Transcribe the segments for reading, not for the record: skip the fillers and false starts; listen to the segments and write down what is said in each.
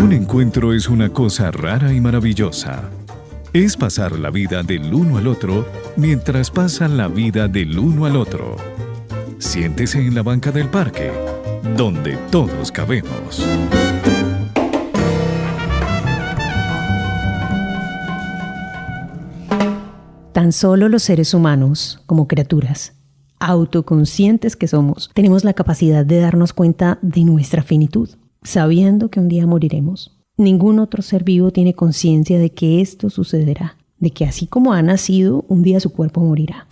Un encuentro es una cosa rara y maravillosa. Es pasar la vida del uno al otro mientras pasan la vida del uno al otro. Siéntese en la banca del parque, donde todos cabemos. Tan solo los seres humanos, como criaturas autoconscientes que somos, tenemos la capacidad de darnos cuenta de nuestra finitud, sabiendo que un día moriremos. Ningún otro ser vivo tiene conciencia de que esto sucederá, de que así como ha nacido, un día su cuerpo morirá.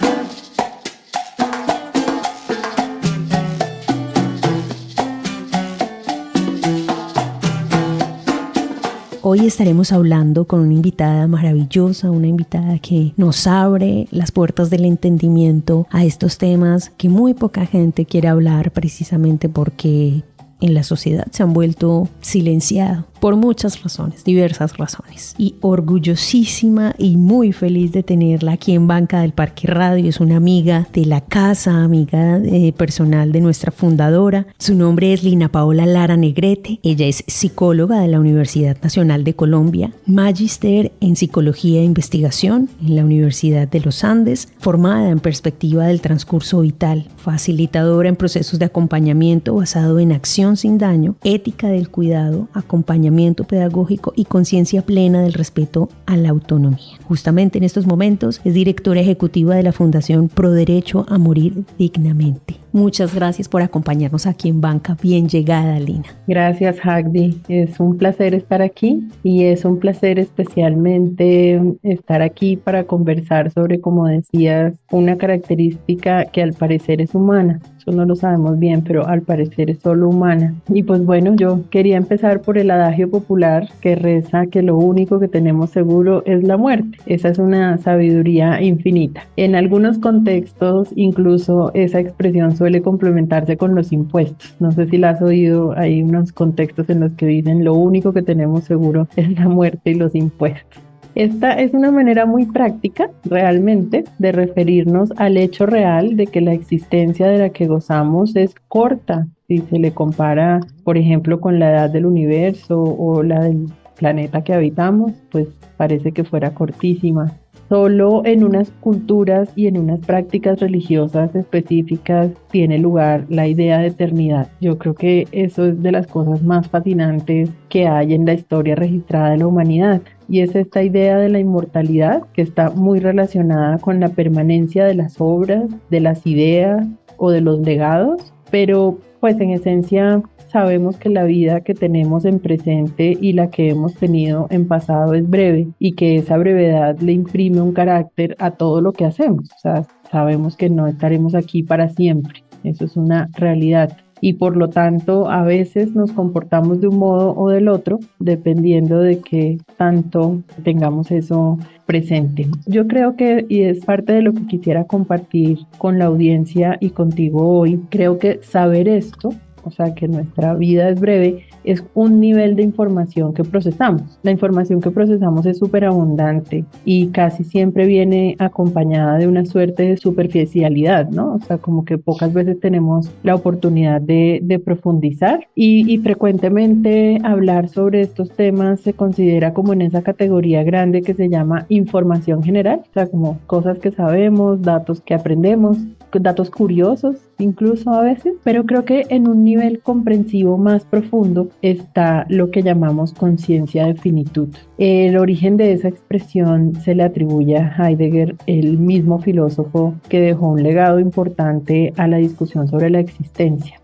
Hoy estaremos hablando con una invitada maravillosa, una invitada que nos abre las puertas del entendimiento a estos temas que muy poca gente quiere hablar, precisamente porque en la sociedad se han vuelto silenciados por muchas razones, diversas razones. Y orgullosísima y muy feliz de tenerla aquí en Banca del Parque Radio. Es una amiga de la casa, amiga personal de nuestra fundadora. Su nombre es Lina Paola Lara Negrete. Ella es psicóloga de la Universidad Nacional de Colombia, magíster en Psicología e Investigación en la Universidad de los Andes, formada en perspectiva del transcurso vital, facilitadora en procesos de acompañamiento basado en acción sin daño, ética del cuidado, acompañamiento pedagógico y conciencia plena del respeto a la autonomía. Justamente en estos momentos es directora ejecutiva de la Fundación Pro Derecho a Morir Dignamente. Muchas gracias por acompañarnos aquí en Banca. Bien llegada, Lina. Gracias, Hagdi. Es un placer estar aquí y es un placer especialmente estar aquí para conversar sobre, como decías, una característica que al parecer es humana. Eso no lo sabemos bien, pero al parecer es solo humana. Y pues bueno, yo quería empezar por el adagio popular que reza que lo único que tenemos seguro es la muerte. Esa es una sabiduría infinita. En algunos contextos, incluso esa expresión suele complementarse con los impuestos. No sé si la has oído, hay unos contextos en los que dicen lo único que tenemos seguro es la muerte y los impuestos. Esta es una manera muy práctica, realmente, de referirnos al hecho real de que la existencia de la que gozamos es corta, si se le compara, por ejemplo, con la edad del universo o la del planeta que habitamos, pues parece que fuera cortísima. Solo en unas culturas y en unas prácticas religiosas específicas tiene lugar la idea de eternidad. Yo creo que eso es de las cosas más fascinantes que hay en la historia registrada de la humanidad. Y es esta idea de la inmortalidad que está muy relacionada con la permanencia de las obras, de las ideas o de los legados, pero pues en esencia sabemos que la vida que tenemos en presente y la que hemos tenido en pasado es breve y que esa brevedad le imprime un carácter a todo lo que hacemos. O sea, sabemos que no estaremos aquí para siempre. Eso es una realidad. Y por lo tanto, a veces nos comportamos de un modo o del otro, dependiendo de qué tanto tengamos eso presente. Yo creo que, y es parte de lo que quisiera compartir con la audiencia y contigo hoy, creo que saber esto, o sea, que nuestra vida es breve, es un nivel de información que procesamos. La información que procesamos es súper abundante y casi siempre viene acompañada de una suerte de superficialidad, ¿no? O sea, como que pocas veces tenemos la oportunidad de profundizar y frecuentemente hablar sobre estos temas se considera como en esa categoría grande que se llama información general, o sea, como cosas que sabemos, datos que aprendemos, datos curiosos incluso a veces, pero creo que en un nivel comprensivo más profundo está lo que llamamos conciencia de finitud. El origen de esa expresión se le atribuye a Heidegger, el mismo filósofo que dejó un legado importante a la discusión sobre la existencia.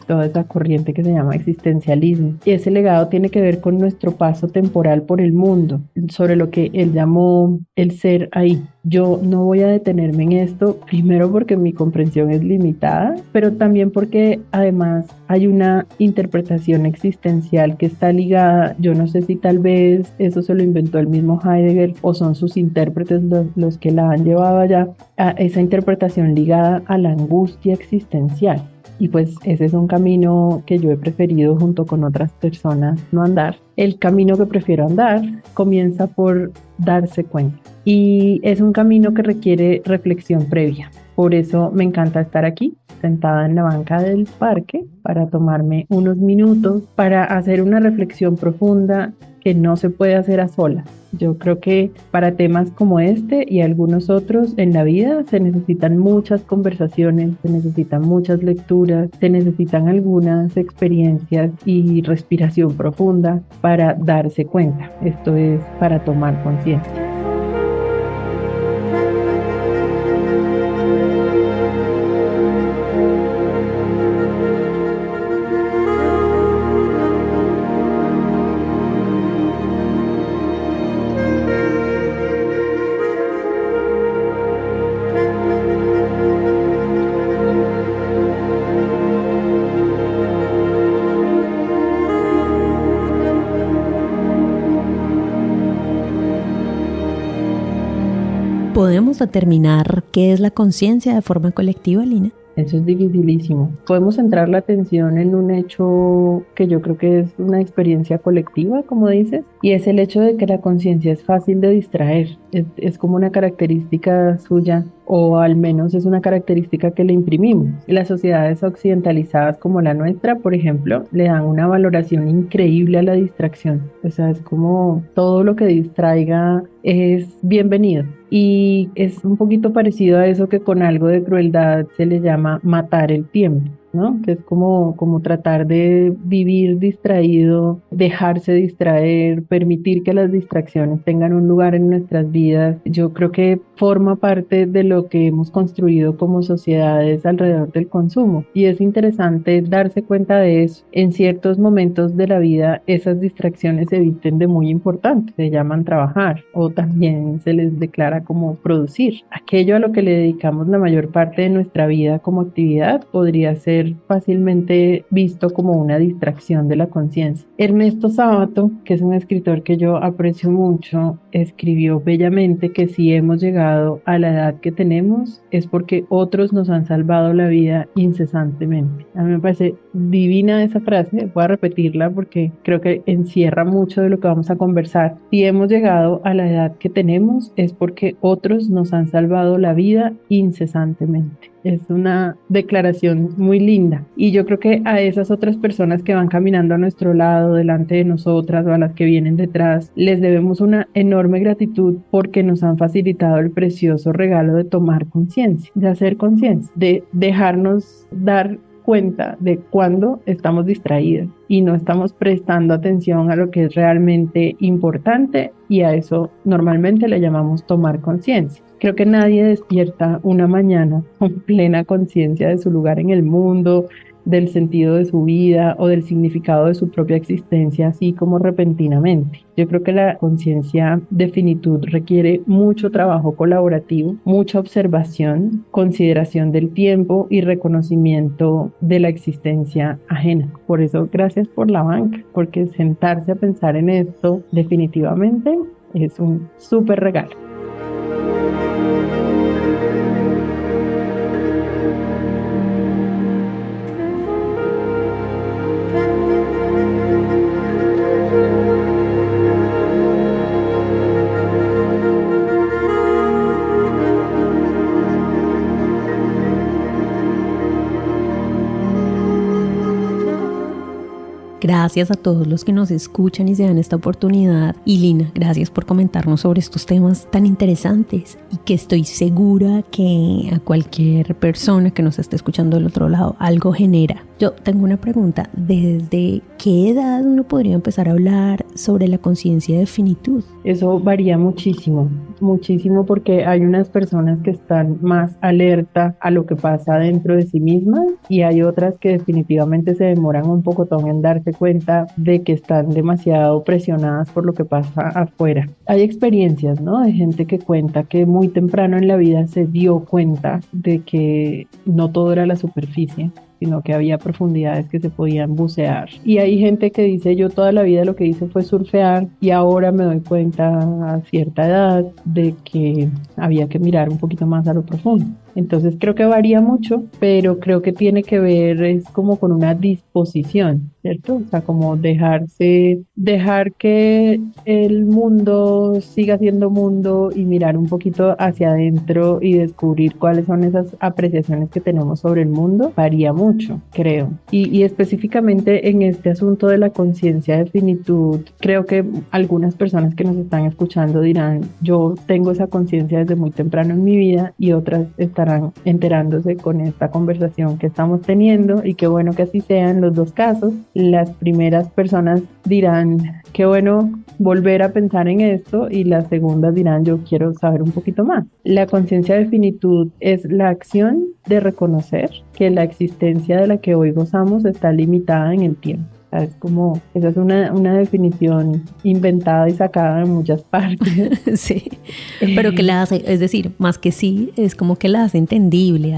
Toda esa corriente que se llama existencialismo. Y ese legado tiene que ver con nuestro paso temporal por el mundo, sobre lo que él llamó el ser ahí. Yo no voy a detenerme en esto, primero porque mi comprensión es limitada, pero también porque además hay una interpretación existencial que está ligada, yo no sé si tal vez eso se lo inventó el mismo Heidegger o son sus intérpretes los que la han llevado allá, a esa interpretación ligada a la angustia existencial. Y pues ese es un camino que yo he preferido junto con otras personas no andar. El camino que prefiero andar comienza por darse cuenta. Y es un camino que requiere reflexión previa. Por eso me encanta estar aquí, sentada en la banca del parque para tomarme unos minutos para hacer una reflexión profunda que no se puede hacer a solas. Yo creo que para temas como este y algunos otros en la vida se necesitan muchas conversaciones, se necesitan muchas lecturas, se necesitan algunas experiencias y respiración profunda para darse cuenta. Esto es para tomar conciencia. ¿Podemos determinar qué es la conciencia de forma colectiva, Lina? Eso es dificilísimo. Podemos centrar la atención en un hecho que yo creo que es una experiencia colectiva, como dices, y es el hecho de que la conciencia es fácil de distraer. Es como una característica suya, o al menos es una característica que le imprimimos. Las sociedades occidentalizadas como la nuestra, por ejemplo, le dan una valoración increíble a la distracción. O sea, es como todo lo que distraiga es bienvenido. Y es un poquito parecido a eso que con algo de crueldad se le llama matar el tiempo, ¿no? Que es como tratar de vivir distraído, dejarse distraer, permitir que las distracciones tengan un lugar en nuestras vidas. Yo creo que forma parte de lo que hemos construido como sociedades alrededor del consumo. Y es interesante darse cuenta de eso. En ciertos momentos de la vida, esas distracciones se visten de muy importantes. Se llaman trabajar o también se les declara como producir. Aquello a lo que le dedicamos la mayor parte de nuestra vida como actividad podría ser fácilmente visto como una distracción de la conciencia. Ernesto Sábato, que es un escritor que yo aprecio mucho, escribió bellamente que si hemos llegado a la edad que tenemos es porque otros nos han salvado la vida incesantemente. A mí me parece divina esa frase, voy a repetirla porque creo que encierra mucho de lo que vamos a conversar. Si hemos llegado a la edad que tenemos es porque otros nos han salvado la vida incesantemente. Es una declaración muy linda y yo creo que a esas otras personas que van caminando a nuestro lado, delante de nosotras o a las que vienen detrás, les debemos una enorme gratitud porque nos han facilitado el precioso regalo de tomar conciencia, de hacer conciencia, de dejarnos dar cuenta de cuando estamos distraídos y no estamos prestando atención a lo que es realmente importante, y a eso normalmente le llamamos tomar conciencia. Creo que nadie despierta una mañana con plena conciencia de su lugar en el mundo, del sentido de su vida o del significado de su propia existencia, así como repentinamente. Yo creo que la conciencia de finitud requiere mucho trabajo colaborativo, mucha observación, consideración del tiempo y reconocimiento de la existencia ajena. Por eso, gracias por la banca, porque sentarse a pensar en esto definitivamente es un súper regalo. Gracias a todos los que nos escuchan y se dan esta oportunidad. Y Lina, gracias por comentarnos sobre estos temas tan interesantes y que estoy segura que a cualquier persona que nos esté escuchando del otro lado algo genera. Yo tengo una pregunta. ¿Desde qué edad uno podría empezar a hablar sobre la conciencia de finitud? Eso varía muchísimo, muchísimo, porque hay unas personas que están más alerta a lo que pasa dentro de sí mismas y hay otras que definitivamente se demoran un pocotón en darse cuenta de que están demasiado presionadas por lo que pasa afuera. Hay experiencias, ¿no? De gente que cuenta que muy temprano en la vida se dio cuenta de que no todo era la superficie, sino que había profundidades que se podían bucear. Y hay gente que dice, yo toda la vida lo que hice fue surfear y ahora me doy cuenta a cierta edad de que había que mirar un poquito más a lo profundo. Entonces creo que varía mucho, pero creo que tiene que ver es como con una disposición, ¿cierto? O sea, como dejar que el mundo siga siendo mundo y mirar un poquito hacia adentro y descubrir cuáles son esas apreciaciones que tenemos sobre el mundo, varía mucho, creo. Y específicamente en este asunto de la conciencia de finitud, creo que algunas personas que nos están escuchando dirán, yo tengo esa conciencia desde muy temprano en mi vida, y otras estarán enterándose con esta conversación que estamos teniendo, y qué bueno que así sean los dos casos. Las primeras personas dirán, qué bueno volver a pensar en esto, y las segundas dirán, yo quiero saber un poquito más. La conciencia de finitud es la acción de reconocer que la existencia de la que hoy gozamos está limitada en el tiempo. Es como, esa es una definición inventada y sacada de muchas partes. Sí, pero que la hace, es decir, más que sí, es como que la hace entendible,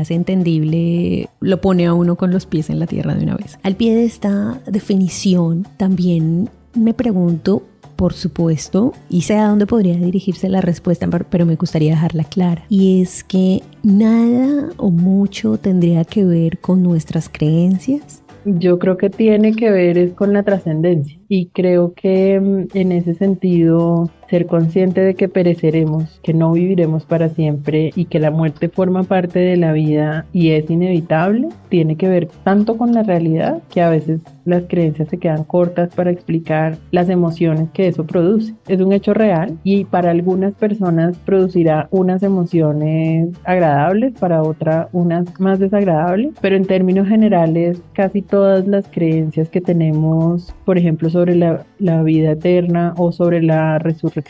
lo pone a uno con los pies en la tierra de una vez. Al pie de esta definición también me pregunto, por supuesto, y sé a dónde podría dirigirse la respuesta, pero me gustaría dejarla clara. Y es que nada o mucho tendría que ver con nuestras creencias. Yo creo que tiene que ver es con la trascendencia, y creo que en ese sentido ser consciente de que pereceremos, que no viviremos para siempre y que la muerte forma parte de la vida y es inevitable, tiene que ver tanto con la realidad que a veces las creencias se quedan cortas para explicar las emociones que eso produce. Es un hecho real y para algunas personas producirá unas emociones agradables, para otras unas más desagradables, pero en términos generales casi todas las creencias que tenemos, por ejemplo, sobre la vida eterna o sobre la resurrección,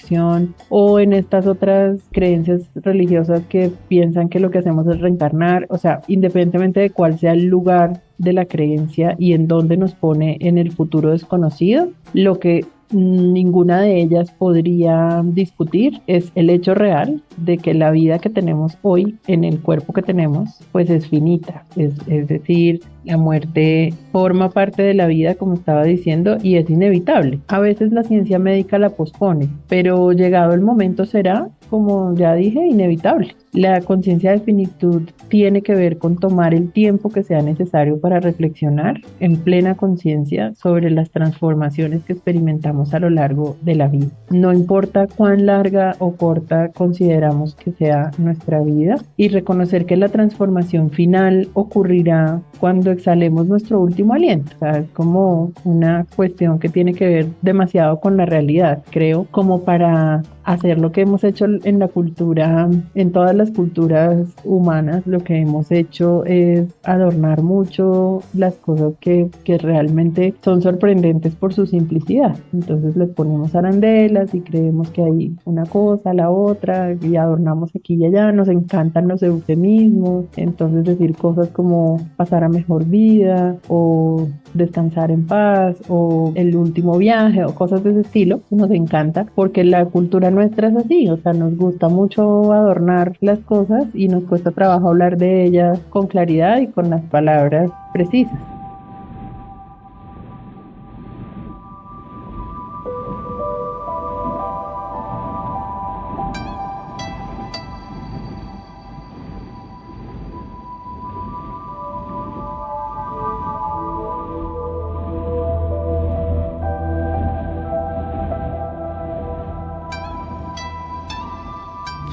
o en estas otras creencias religiosas que piensan que lo que hacemos es reencarnar, o sea, independientemente de cuál sea el lugar de la creencia y en dónde nos pone en el futuro desconocido, lo que ninguna de ellas podría discutir es el hecho real de que la vida que tenemos hoy en el cuerpo que tenemos pues es finita, es decir, la muerte forma parte de la vida, como estaba diciendo, y es inevitable. A veces la ciencia médica la pospone, pero llegado el momento será, como ya dije, inevitable. La conciencia de finitud tiene que ver con tomar el tiempo que sea necesario para reflexionar en plena conciencia sobre las transformaciones que experimentamos a lo largo de la vida. No importa cuán larga o corta consideramos que sea nuestra vida, y reconocer que la transformación final ocurrirá cuando exhalemos nuestro último aliento. O sea, es como una cuestión que tiene que ver demasiado con la realidad, creo, como para hacer lo que hemos hecho en la cultura, en todas las culturas humanas. Lo que hemos hecho es adornar mucho las cosas que realmente son sorprendentes por su simplicidad. Entonces les ponemos arandelas y creemos que hay una cosa, la otra, y adornamos aquí y allá. Nos encantan los eufemismos, entonces decir cosas como pasar a mejor vida o descansar en paz o el último viaje o cosas de ese estilo, nos encanta porque la cultura nuestra es así, o sea, nos gusta mucho adornar las cosas y nos cuesta trabajo hablar de ellas con claridad y con las palabras precisas.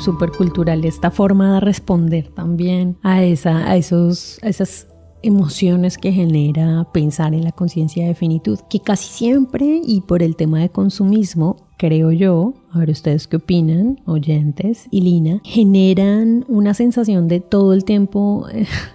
Súper cultural esta forma de responder también a esas emociones que genera pensar en la conciencia de finitud, que casi siempre, y por el tema de consumismo, creo yo, a ver ustedes qué opinan, oyentes y Lina, generan una sensación de todo el tiempo,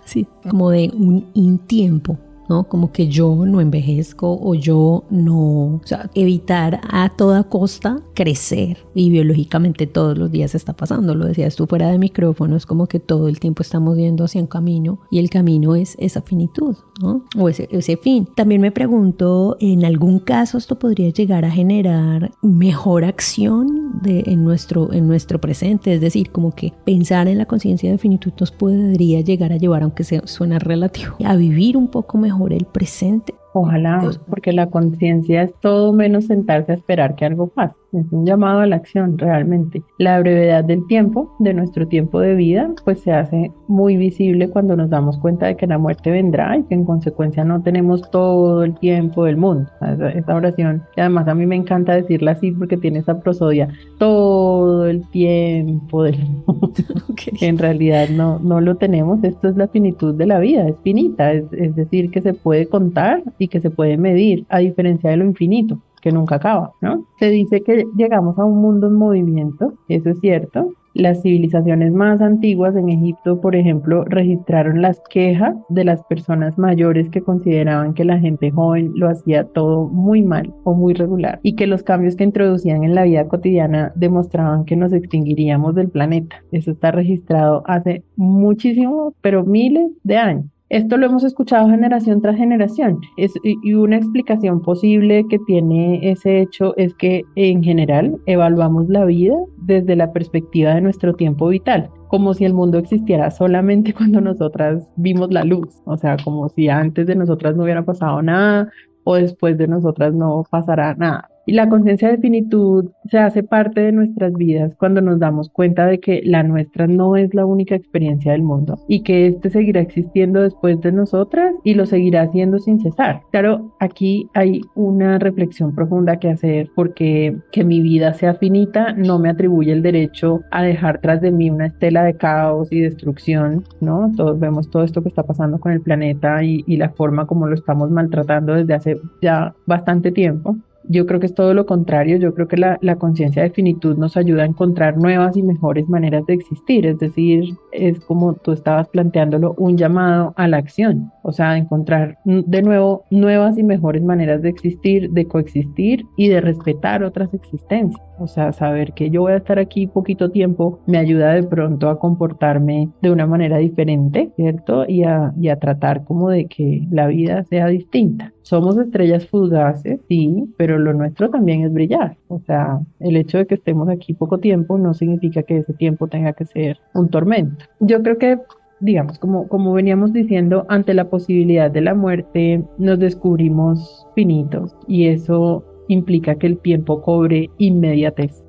sí, como de un intiempo, ¿no? Como que yo no envejezco o yo no, o sea, evitar a toda costa crecer, y biológicamente todos los días está pasando, lo decías tú fuera de micrófono, es como que todo el tiempo estamos yendo hacia un camino y el camino es esa finitud, ¿no? O ese fin. También me pregunto, ¿en algún caso esto podría llegar a generar mejor acción en nuestro presente? Es decir, como que pensar en la conciencia de finitud nos podría llegar a llevar, aunque suena relativo, a vivir un poco mejor el presente. Ojalá, porque la conciencia es todo menos sentarse a esperar que algo pase. es un llamado a la acción realmente. La brevedad del tiempo, de nuestro tiempo de vida, pues se hace muy visible cuando nos damos cuenta de que la muerte vendrá y que en consecuencia no tenemos todo el tiempo del mundo. Esa oración, y además a mí me encanta decirla así porque tiene esa prosodia, todo el tiempo del mundo. Okay. En realidad no lo tenemos. Esto es la finitud de la vida, es finita, es decir, que se puede contar y que se puede medir, a diferencia de lo infinito, que nunca acaba, ¿no? Se dice que llegamos a un mundo en movimiento, eso es cierto. Las civilizaciones más antiguas en Egipto, por ejemplo, registraron las quejas de las personas mayores que consideraban que la gente joven lo hacía todo muy mal o muy regular y que los cambios que introducían en la vida cotidiana demostraban que nos extinguiríamos del planeta. Eso está registrado hace muchísimo, pero miles de años. Esto lo hemos escuchado generación tras generación. Y una explicación posible que tiene ese hecho es que en general evaluamos la vida desde la perspectiva de nuestro tiempo vital, como si el mundo existiera solamente cuando nosotras vimos la luz, o sea, como si antes de nosotras no hubiera pasado nada o después de nosotras no pasará nada. Y la conciencia de finitud se hace parte de nuestras vidas cuando nos damos cuenta de que la nuestra no es la única experiencia del mundo y que este seguirá existiendo después de nosotras y lo seguirá haciendo sin cesar. Claro, aquí hay una reflexión profunda que hacer porque que mi vida sea finita no me atribuye el derecho a dejar tras de mí una estela de caos y destrucción, ¿no? Todos vemos todo esto que está pasando con el planeta y la forma como lo estamos maltratando desde hace ya bastante tiempo. Yo creo que es todo lo contrario. Yo creo que la conciencia de finitud nos ayuda a encontrar nuevas y mejores maneras de existir. Es decir, es como tú estabas planteándolo, un llamado a la acción. O sea, encontrar de nuevo nuevas y mejores maneras de existir, de coexistir y de respetar otras existencias. O sea, saber que yo voy a estar aquí poquito tiempo me ayuda de pronto a comportarme de una manera diferente, ¿cierto? Y a tratar como de que la vida sea distinta. Somos estrellas fugaces, sí, pero lo nuestro también es brillar. O sea, el hecho de que estemos aquí poco tiempo no significa que ese tiempo tenga que ser un tormento. Yo creo que, digamos, como veníamos diciendo, ante la posibilidad de la muerte nos descubrimos finitos y eso implica que el tiempo cobre inmediatez.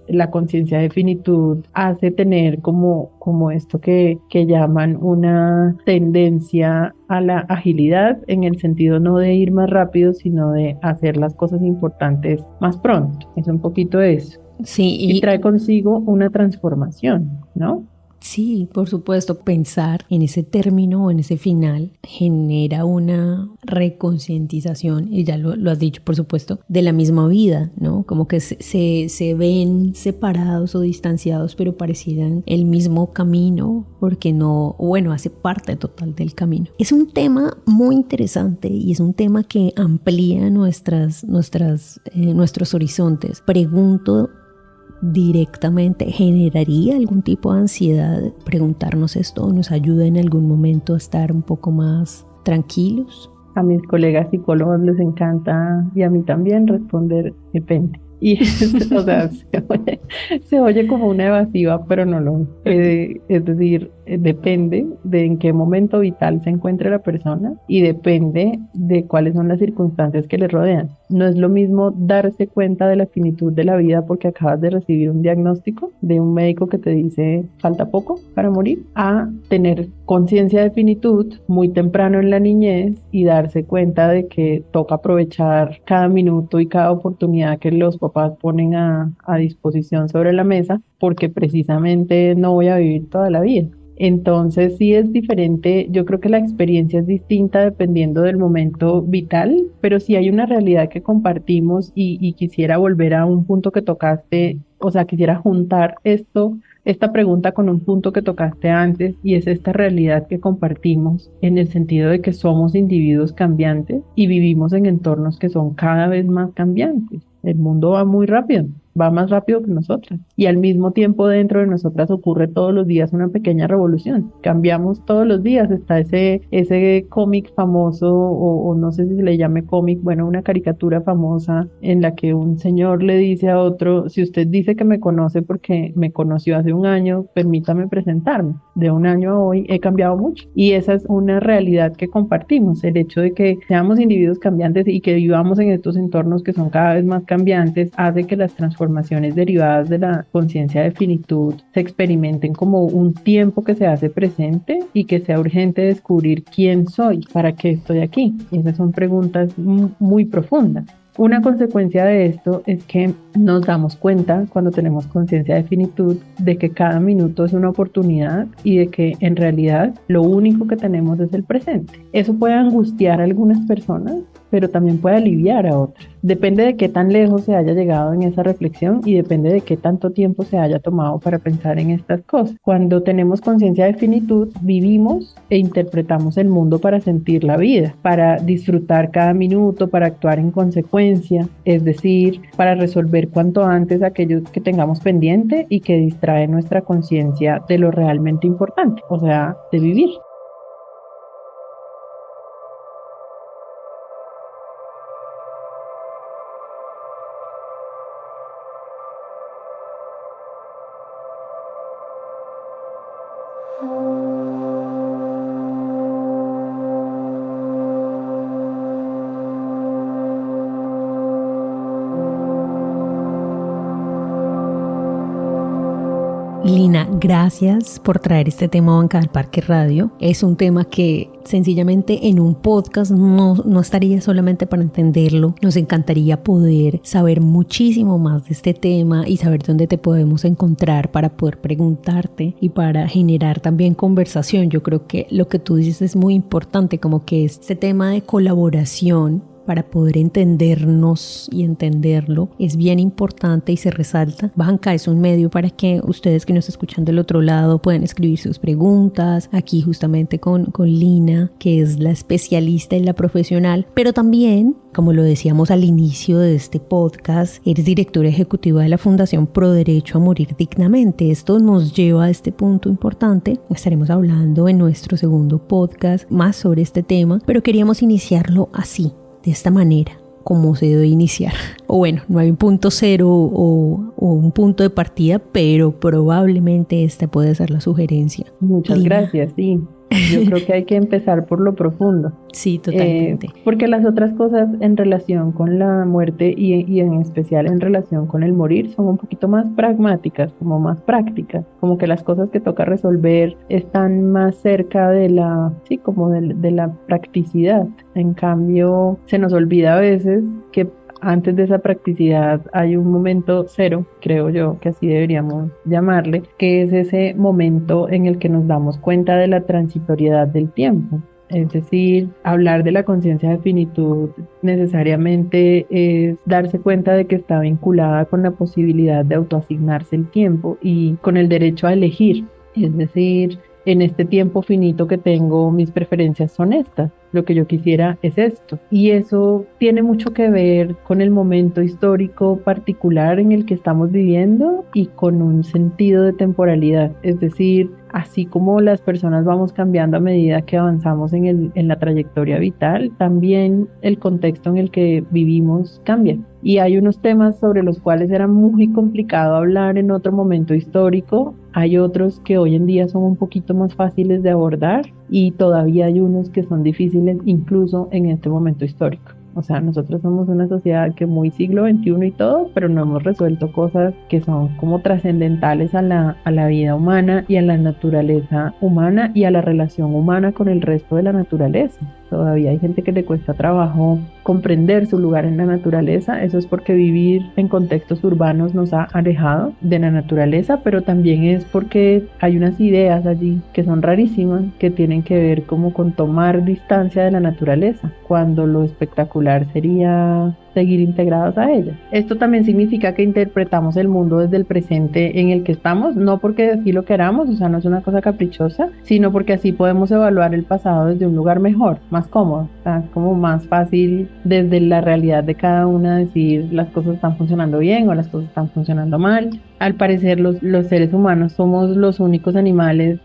La conciencia de finitud hace tener como esto que llaman una tendencia a la agilidad, en el sentido no de ir más rápido, sino de hacer las cosas importantes más pronto. Es un poquito eso. Sí, Y trae consigo una transformación, ¿no? Sí, por supuesto, pensar en ese término o en ese final genera una reconcientización, y ya lo has dicho, por supuesto, de la misma vida, ¿no? Como que se ven separados o distanciados, pero parecieran el mismo camino, porque no, bueno, hace parte total del camino. Es un tema muy interesante y es un tema que amplía nuestros horizontes. Pregunto directamente, ¿generaría algún tipo de ansiedad preguntarnos esto o nos ayuda en algún momento a estar un poco más tranquilos? A mis colegas psicólogos les encanta, y a mí también, responder depende. Y o sea, se oye como una evasiva, pero no lo es. Es decir, depende de en qué momento vital se encuentre la persona y depende de cuáles son las circunstancias que le rodean. No es lo mismo darse cuenta de la finitud de la vida porque acabas de recibir un diagnóstico de un médico que te dice falta poco para morir, a tener conciencia de finitud muy temprano en la niñez y darse cuenta de que toca aprovechar cada minuto y cada oportunidad que los papás ponen a disposición sobre la mesa, porque precisamente no voy a vivir toda la vida. Entonces sí es diferente, yo creo que la experiencia es distinta dependiendo del momento vital, pero sí hay una realidad que compartimos y quisiera volver a un punto que tocaste, o sea, quisiera juntar esta pregunta con un punto que tocaste antes, y es esta realidad que compartimos en el sentido de que somos individuos cambiantes y vivimos en entornos que son cada vez más cambiantes. El mundo va muy rápido, va más rápido que nosotras. y al mismo tiempo dentro de nosotras ocurre todos los días una pequeña revolución. Cambiamos todos los días. Está ese cómic famoso, o no sé si se le llame cómic, bueno, una caricatura famosa en la que un señor le dice a otro: si usted dice que me conoce porque me conoció hace un año, permítame presentarme. De un año a hoy he cambiado mucho, y esa es una realidad que compartimos. El hecho de que seamos individuos cambiantes y que vivamos en estos entornos que son cada vez más cambiantes hace que las transformaciones derivadas de la conciencia de finitud se experimenten como un tiempo que se hace presente y que sea urgente descubrir quién soy, para qué estoy aquí. Y esas son preguntas muy profundas. Una consecuencia de esto es que nos damos cuenta, cuando tenemos conciencia de finitud, de que cada minuto es una oportunidad y de que en realidad lo único que tenemos es el presente. Eso puede angustiar a algunas personas, pero también puede aliviar a otras. Depende de qué tan lejos se haya llegado en esa reflexión y depende de qué tanto tiempo se haya tomado para pensar en estas cosas. Cuando tenemos conciencia de finitud, vivimos e interpretamos el mundo para sentir la vida, para disfrutar cada minuto, para actuar en consecuencia, es decir, para resolver cuanto antes aquello que tengamos pendiente y que distrae nuestra conciencia de lo realmente importante, o sea, de vivir. Lina, gracias por traer este tema a Banca del Parque Radio. Es un tema que sencillamente en un podcast no estaría solamente para entenderlo. Nos encantaría poder saber muchísimo más de este tema y saber dónde te podemos encontrar para poder preguntarte y para generar también conversación. Yo creo que lo que tú dices es muy importante, como que este tema de colaboración para poder entendernos y entenderlo es bien importante y se resalta. Banca es un medio para que ustedes que nos escuchan del otro lado puedan escribir sus preguntas aquí justamente con Lina, que es la especialista y la profesional, pero también, como lo decíamos al inicio de este podcast, eres directora ejecutiva de la Fundación Pro Derecho a Morir Dignamente. Esto nos lleva a este punto importante. Estaremos hablando en nuestro segundo podcast más sobre este tema, pero queríamos iniciarlo así, de esta manera, como se debe iniciar. O bueno, no hay un punto cero o un punto de partida, pero probablemente esta puede ser la sugerencia. Muchas gracias, sí. Yo creo que hay que empezar por lo profundo. Sí, totalmente. Porque las otras cosas en relación con la muerte y en especial en relación con el morir son un poquito más pragmáticas, como más prácticas, como que las cosas que toca resolver están más cerca de la practicidad. En cambio, se nos olvida a veces que antes de esa practicidad hay un momento cero, creo yo, que así deberíamos llamarle, que es ese momento en el que nos damos cuenta de la transitoriedad del tiempo. Es decir, hablar de la conciencia de finitud necesariamente es darse cuenta de que está vinculada con la posibilidad de autoasignarse el tiempo y con el derecho a elegir. Es decir, en este tiempo finito que tengo, mis preferencias son estas. Lo que yo quisiera es esto. Y eso tiene mucho que ver con el momento histórico particular en el que estamos viviendo y con un sentido de temporalidad. Es decir, así como las personas vamos cambiando a medida que avanzamos en la trayectoria vital, también el contexto en el que vivimos cambia. Y hay unos temas sobre los cuales era muy complicado hablar en otro momento histórico. Hay otros que hoy en día son un poquito más fáciles de abordar y todavía hay unos que son difíciles incluso en este momento histórico. O sea, nosotros somos una sociedad que muy siglo XXI y todo, pero no hemos resuelto cosas que son como trascendentales a la vida humana y a la naturaleza humana y a la relación humana con el resto de la naturaleza. Todavía hay gente que le cuesta trabajo comprender su lugar en la naturaleza. Eso es porque vivir en contextos urbanos nos ha alejado de la naturaleza, pero también es porque hay unas ideas allí que son rarísimas, que tienen que ver como con tomar distancia de la naturaleza, cuando lo espectacular sería seguir integrados a ella. Esto también significa que interpretamos el mundo desde el presente en el que estamos, no porque así lo queramos, o sea, no es una cosa caprichosa, sino porque así podemos evaluar el pasado desde un lugar mejor, más más cómodo, está como más fácil desde la realidad de cada una decir las cosas están funcionando bien o las cosas están funcionando mal. Al parecer los seres humanos somos los únicos animales,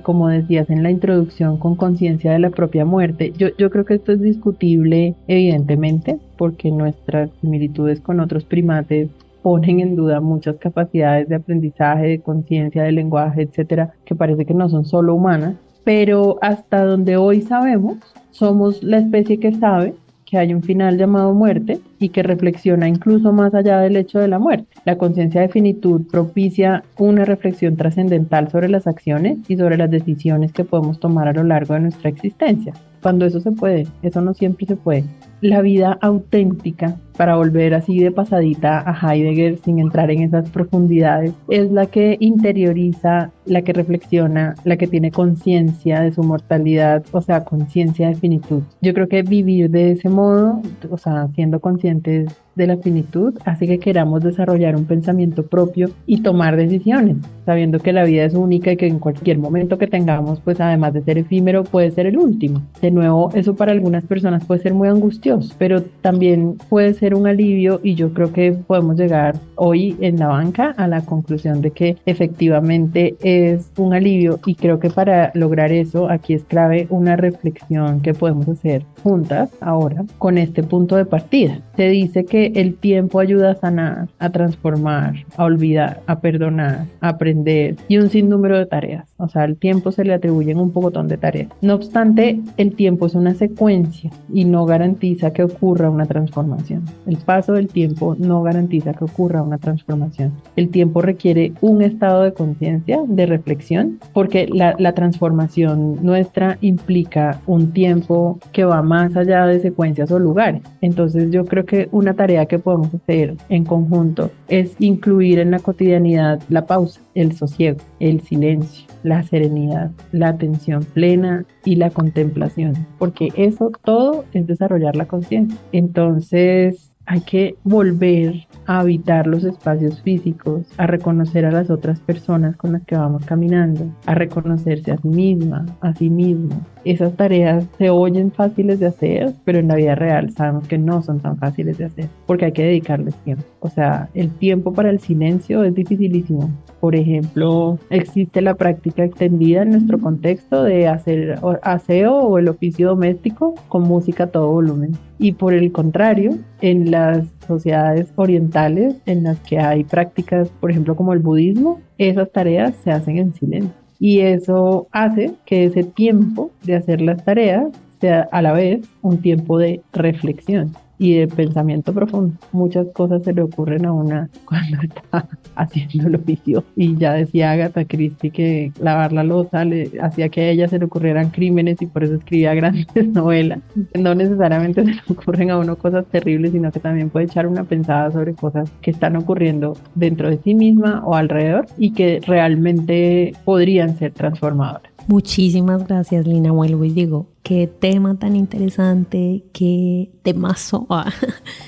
como decías en la introducción, con conciencia de la propia muerte. Yo creo que esto es discutible, evidentemente, porque nuestras similitudes con otros primates ponen en duda muchas capacidades de aprendizaje, de conciencia, de lenguaje, etcétera, que parece que no son solo humanas, pero hasta donde hoy sabemos, somos la especie que sabe que hay un final llamado muerte y que reflexiona incluso más allá del hecho de la muerte. La conciencia de finitud propicia una reflexión trascendental sobre las acciones y sobre las decisiones que podemos tomar a lo largo de nuestra existencia. Cuando eso se puede, eso no siempre se puede. La vida auténtica, para volver así de pasadita a Heidegger sin entrar en esas profundidades, es la que interioriza, la que reflexiona, la que tiene conciencia de su mortalidad, o sea, conciencia de finitud. Yo creo que vivir de ese modo, o sea, siendo conscientes de la finitud, hace que queramos desarrollar un pensamiento propio y tomar decisiones, sabiendo que la vida es única y que en cualquier momento que tengamos, pues además de ser efímero, puede ser el último. De nuevo, eso para algunas personas puede ser muy angustioso, pero también puede ser un alivio, y yo creo que podemos llegar hoy en la banca a la conclusión de que efectivamente es un alivio, y creo que para lograr eso aquí es clave una reflexión que podemos hacer juntas ahora con este punto de partida. Se dice que el tiempo ayuda a sanar, a transformar, a olvidar, a perdonar, a aprender y un sinnúmero de tareas. O sea, al tiempo se le atribuyen un pocotón de tareas. No obstante, el tiempo es una secuencia y no garantiza que ocurra una transformación. El paso del tiempo no garantiza que ocurra una transformación. El tiempo requiere un estado de conciencia, de reflexión, porque la transformación nuestra implica un tiempo que va más allá de secuencias o lugares. Entonces yo creo que una tarea que podemos hacer en conjunto es incluir en la cotidianidad la pausa, el sosiego, el silencio, la serenidad, la atención plena y la contemplación, porque eso todo es desarrollar la conciencia. Entonces hay que volver a habitar los espacios físicos, a reconocer a las otras personas con las que vamos caminando, a reconocerse a sí misma, a sí mismo. Esas tareas se oyen fáciles de hacer, pero en la vida real sabemos que no son tan fáciles de hacer, porque hay que dedicarles tiempo. O sea, el tiempo para el silencio es dificilísimo. Por ejemplo, existe la práctica extendida en nuestro contexto de hacer aseo o el oficio doméstico con música a todo volumen. Y por el contrario, en las sociedades orientales en las que hay prácticas, por ejemplo, como el budismo, esas tareas se hacen en silencio. Y eso hace que ese tiempo de hacer las tareas sea a la vez un tiempo de reflexión y de pensamiento profundo. Muchas cosas se le ocurren a una cuando está haciendo el oficio. Y ya decía Agatha Christie que lavar la loza le hacía que a ella se le ocurrieran crímenes y por eso escribía grandes novelas. No necesariamente se le ocurren a uno cosas terribles, sino que también puede echar una pensada sobre cosas que están ocurriendo dentro de sí misma o alrededor y que realmente podrían ser transformadoras. Muchísimas gracias, Lina. Vuelvo y digo, qué tema tan interesante, qué temazo,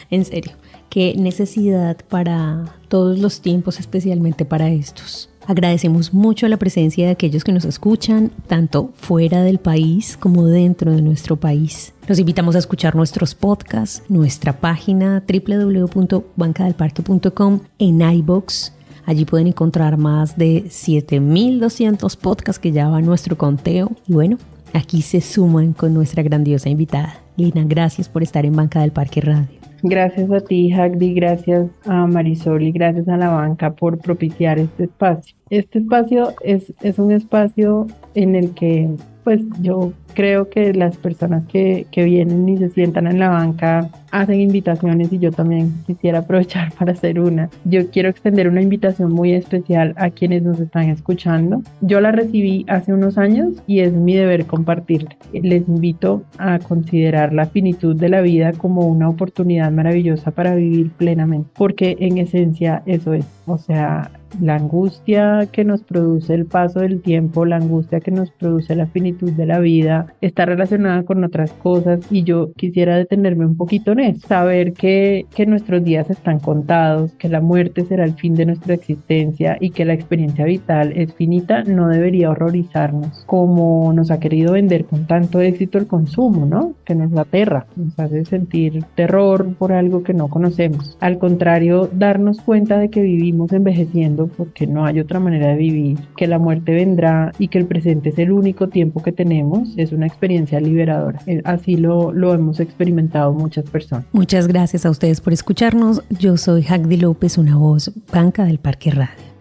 en serio, qué necesidad para todos los tiempos, especialmente para estos. Agradecemos mucho la presencia de aquellos que nos escuchan, tanto fuera del país como dentro de nuestro país. Los invitamos a escuchar nuestros podcasts, nuestra página www.bancadelparque.com, en iVoox. Allí pueden encontrar más de 7,200 podcasts que ya va a nuestro conteo. Y bueno, aquí se suman con nuestra grandiosa invitada. Lina, gracias por estar en Banca del Parque Radio. Gracias a ti, Hagdi, gracias a Marisol y gracias a la banca por propiciar este espacio. Este espacio es un espacio en el que pues yo creo que las personas que vienen y se sientan en la banca hacen invitaciones y yo también quisiera aprovechar para hacer una. Yo quiero extender una invitación muy especial a quienes nos están escuchando. Yo la recibí hace unos años y es mi deber compartirla. Les invito a considerar la finitud de la vida como una oportunidad maravillosa para vivir plenamente, porque en esencia eso es. O sea, la angustia que nos produce el paso del tiempo, la angustia que nos produce la finitud de la vida, vida está relacionada con otras cosas y yo quisiera detenerme un poquito en eso, saber que nuestros días están contados, que la muerte será el fin de nuestra existencia y que la experiencia vital es finita, no debería horrorizarnos como nos ha querido vender con tanto éxito el consumo, ¿no? Que nos aterra, nos hace sentir terror por algo que no conocemos. Al contrario, darnos cuenta de que vivimos envejeciendo porque no hay otra manera de vivir, que la muerte vendrá y que el presente es el único tiempo que tenemos, es una experiencia liberadora. Así lo hemos experimentado muchas personas. Muchas gracias a ustedes por escucharnos. Yo soy Hagdi López, una voz Banca del Parque Radio.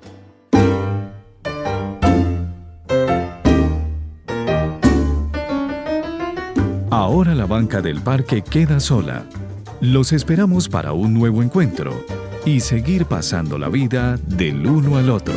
Ahora la banca del parque queda sola. Los esperamos para un nuevo encuentro y seguir pasando la vida del uno al otro.